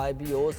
IBOs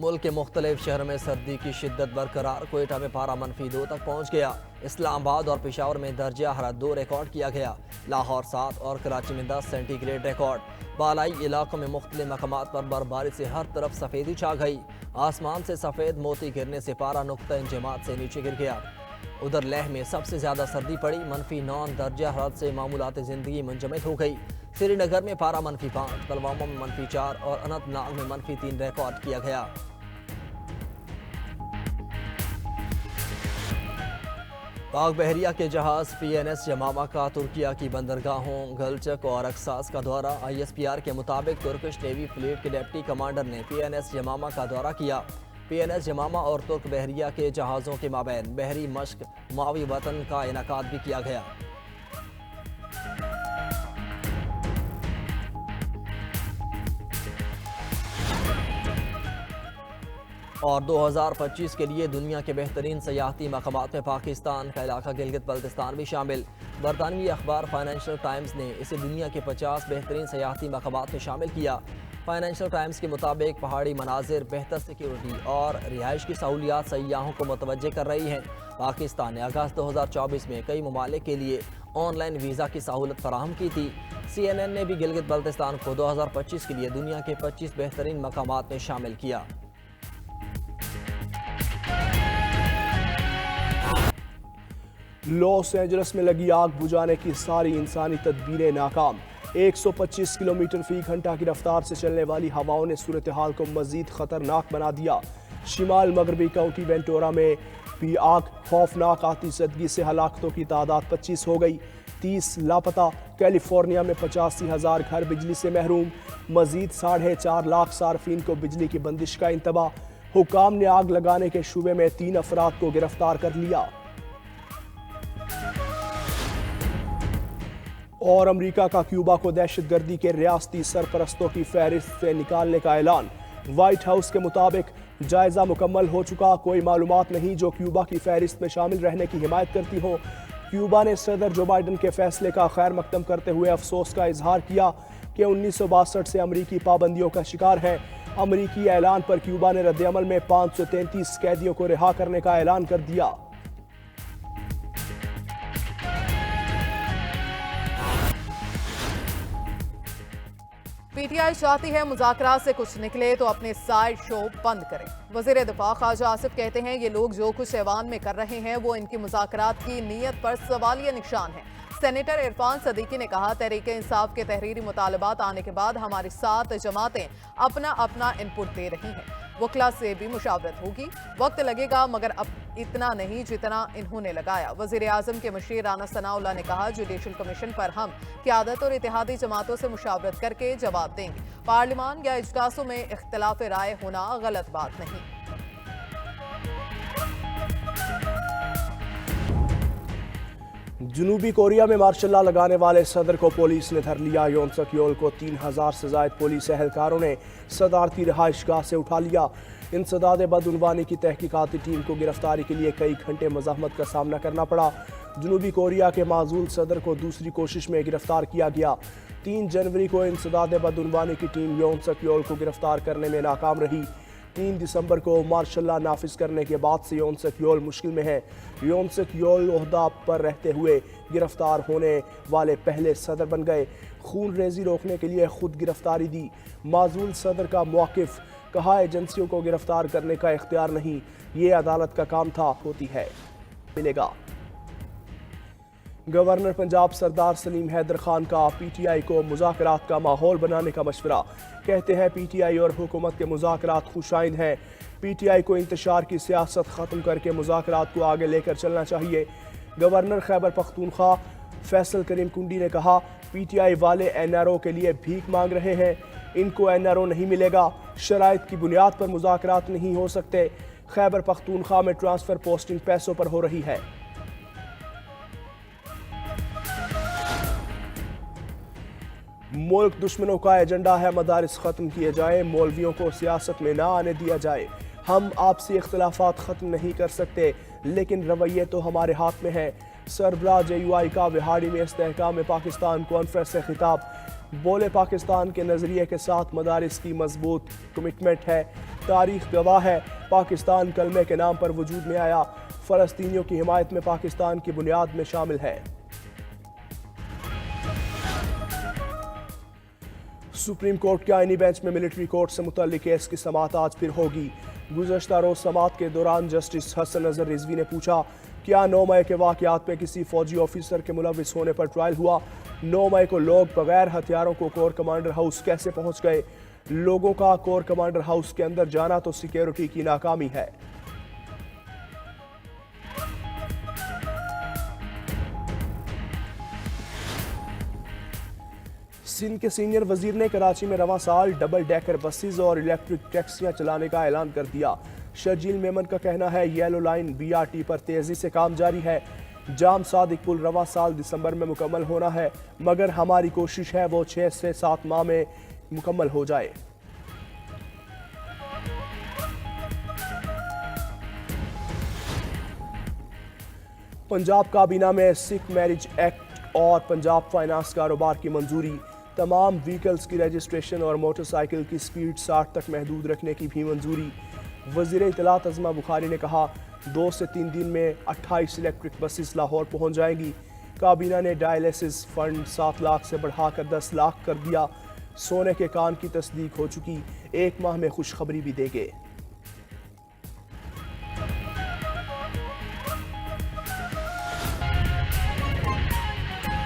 ملک کے مختلف شہروں میں سردی کی شدت برقرار، کوئٹہ میں پارہ -2 تک پہنچ گیا، اسلام آباد اور پشاور میں درجہ حرارت 2 ریکارڈ کیا گیا، لاہور 7 اور کراچی میں 10 سینٹی گریڈ ریکارڈ۔ بالائی علاقوں میں مختلف مقامات پر برفباری سے ہر طرف سفیدی چھا گئی، آسمان سے سفید موتی گرنے سے پارہ نقطہ انجماد سے نیچے گر گیا۔ ادھر لیہ میں سب سے زیادہ سردی پڑی، -9 درجہ حرارت سے معمولات زندگی منجمد ہو گئی۔ سری نگر میں پارہ -5، پلوامہ میں -4 اور اننت ناگ میں -3 ریکارڈ کیا گیا۔ پاک بحریہ کے جہاز PNS یمامہ کا ترکیہ کی بندرگاہوں گلچک اور اکساس کا دورہ۔ ISPR کے مطابق ترکش نیوی فلیٹ کے ڈپٹی کمانڈر نے PNS یمامہ کا دورہ کیا۔ PNS یمامہ اور ترک بحریہ کے جہازوں کے مابین بحری مشق معاوی وطن کا انعقاد بھی کیا گیا۔ اور 2025 کے لیے دنیا کے بہترین سیاحتی مقامات میں پاکستان کا علاقہ گلگت بلتستان بھی شامل۔ برطانوی اخبار فائنینشل ٹائمز نے اسے دنیا کے 50 بہترین سیاحتی مقامات میں شامل کیا۔ فائنینشل ٹائمز کے مطابق پہاڑی مناظر، بہتر سیکیورٹی اور رہائش کی سہولیات سیاحوں کو متوجہ کر رہی ہیں۔ پاکستان نے اگست 2024 میں کئی ممالک کے لیے آن لائن ویزا کی سہولت فراہم کی تھی۔ CNN نے بھی گلگت بلتستان کو 2025 کے لیے دنیا کے 25 بہترین مقامات میں شامل کیا۔ لاس اینجلس میں لگی آگ بجھانے کی ساری انسانی تدبیریں ناکام۔ 125 کلومیٹر فی گھنٹہ کی رفتار سے چلنے والی ہواؤں نے صورتحال کو مزید خطرناک بنا دیا۔ شمال مغربی کاؤنٹی وینٹورا میں بھی آگ خوفناک آتش زدگی سے ہلاکتوں کی تعداد 25 ہو گئی، 30 لاپتہ۔ کیلیفورنیا میں 85,000 گھر بجلی سے محروم، مزید 4.5 لاکھ صارفین کو بجلی کی بندش کا انتباہ۔ حکام نے آگ لگانے کے شبے میں 3 افراد کو گرفتار کر لیا۔ اور امریکہ کا کیوبا کو دہشت گردی کے ریاستی سرپرستوں کی فہرست سے نکالنے کا اعلان۔ وائٹ ہاؤس کے مطابق جائزہ مکمل ہو چکا، کوئی معلومات نہیں جو کیوبا کی فہرست میں شامل رہنے کی حمایت کرتی ہو۔ کیوبا نے صدر جو بائیڈن کے فیصلے کا خیر مقدم کرتے ہوئے افسوس کا اظہار کیا کہ 1962 سے امریکی پابندیوں کا شکار ہے۔ امریکی اعلان پر کیوبا نے رد عمل میں 533 قیدیوں کو رہا کرنے کا اعلان کر دیا۔ PTI چاہتی ہے مذاکرات سے کچھ نکلے تو اپنے سائیڈ شو بند کریں۔ وزیر دفاع خواجہ آصف کہتے ہیں یہ لوگ جو کچھ ایوان میں کر رہے ہیں وہ ان کی مذاکرات کی نیت پر سوالیہ نشان ہے۔ سینیٹر عرفان صدیقی نے کہا تحریک انصاف کے تحریری مطالبات آنے کے بعد ہماری 7 جماعتیں اپنا ان پٹ دے رہی ہیں، وکلا سے بھی مشاورت ہوگی، وقت لگے گا مگر اب اتنا نہیں جتنا انہوں نے لگایا۔ وزیر اعظم کے مشیر رانا ثناء اللہ نے کہا جوڈیشل کمیشن پر ہم قیادت اور اتحادی جماعتوں سے مشاورت کر کے جواب دیں گے۔ پارلیمان یا اجلاسوں میں اختلاف رائے ہونا غلط بات نہیں۔ جنوبی کوریا میں مارشل لا لگانے والے صدر کو پولیس نے دھر لیا۔ یون سک یول کو 3000 سے زائد پولیس اہلکاروں نے صدارتی رہائش گاہ سے اٹھا لیا۔ انسداد بدعنوانی کی تحقیقاتی ٹیم کو گرفتاری کے لیے کئی گھنٹے مزاحمت کا سامنا کرنا پڑا۔ جنوبی کوریا کے معزول صدر کو دوسری کوشش میں گرفتار کیا گیا۔ 3 جنوری کو انسداد بدعنوانی کی ٹیم یون سک یول کو گرفتار کرنے میں ناکام رہی۔ 3 دسمبر کو مارشل لا نافذ کرنے کے بعد سے یون سک یول مشکل میں ہے۔ یون سک یول عہدہ پر رہتے ہوئے گرفتار ہونے والے پہلے صدر بن گئے۔ خون ریزی روکنے کے لیے خود گرفتاری دی۔ معزول صدر کا موقف، کہا ایجنسیوں کو گرفتار کرنے کا اختیار نہیں، یہ عدالت کا کام تھا، ہوتی ہے ملے گا۔ گورنر پنجاب سردار سلیم حیدر خان کا PTI کو مذاکرات کا ماحول بنانے کا مشورہ۔ کہتے ہیں PTI اور حکومت کے مذاکرات خوش آئند ہیں۔ PTI کو انتشار کی سیاست ختم کر کے مذاکرات کو آگے لے کر چلنا چاہیے۔ گورنر خیبر پختونخوا فیصل کریم کنڈی نے کہا PTI والے NRO کے لیے بھیک مانگ رہے ہیں، ان کو NRO نہیں ملے گا، شرائط کی بنیاد پر مذاکرات نہیں ہو سکتے۔ خیبر پختونخوا میں ٹرانسفر پوسٹنگ پیسوں پر ہو رہی ہے۔ ملک دشمنوں کا ایجنڈا ہے مدارس ختم کیے جائیں، مولویوں کو سیاست میں نہ آنے دیا جائے۔ ہم آپسی اختلافات ختم نہیں کر سکتے لیکن رویے تو ہمارے ہاتھ میں ہیں۔ سربراہ JUI کا وہاڑی میں استحکام پاکستان کانفرنس سے خطاب۔ بولے پاکستان کے نظریے کے ساتھ مدارس کی مضبوط کمٹمنٹ ہے، تاریخ گواہ ہے پاکستان کلمے کے نام پر وجود میں آیا، فلسطینیوں کی حمایت میں پاکستان کی بنیاد میں شامل ہے۔ سپریم کورٹ کے آئینی بینچ میں ملٹری کورٹ سے متعلق کیس کی سماعت آج پھر ہوگی۔ گزشتہ روز سماعت کے دوران جسٹس حسن اظہر رضوی نے پوچھا کیا 9 مئی کے واقعات میں کسی فوجی آفیسر کے ملوث ہونے پر ٹرائل ہوا؟ 9 مئی کو لوگ بغیر ہتھیاروں کو کور کمانڈر ہاؤس کیسے پہنچ گئے؟ لوگوں کا کور کمانڈر ہاؤس کے اندر جانا تو سیکیورٹی کی ناکامی ہے۔ سندھ کے سینئر وزیر نے کراچی میں رواں سال ڈبل ڈیکر بسز اور الیکٹرک ٹیکسیاں چلانے کا اعلان کر دیا۔ شرجیل میمن کا کہنا ہے یلو لائن BRT پر تیزی سے کام جاری ہے۔ جام صادق پل رواں سال دسمبر میں مکمل ہونا ہے، مگر ہماری کوشش ہے وہ 6 سے 7 ماہ میں مکمل ہو جائے۔ پنجاب کابینہ میں سکھ میرج ایکٹ اور پنجاب فائنانس کاروبار کی منظوری، تمام وہیکلز کی رجسٹریشن اور موٹر سائیکل کی سپیڈ 60 تک محدود رکھنے کی بھی منظوری۔ وزیر اطلاعات عظمہ بخاری نے کہا 2 سے 3 دن میں 28 الیکٹرک بسز لاہور پہنچ جائیں گی۔ کابینہ نے ڈائلیسس فنڈ 7 لاکھ سے بڑھا کر 10 لاکھ کر دیا۔ سونے کے کان کی تصدیق ہو چکی، 1 ماہ میں خوشخبری بھی دے گے۔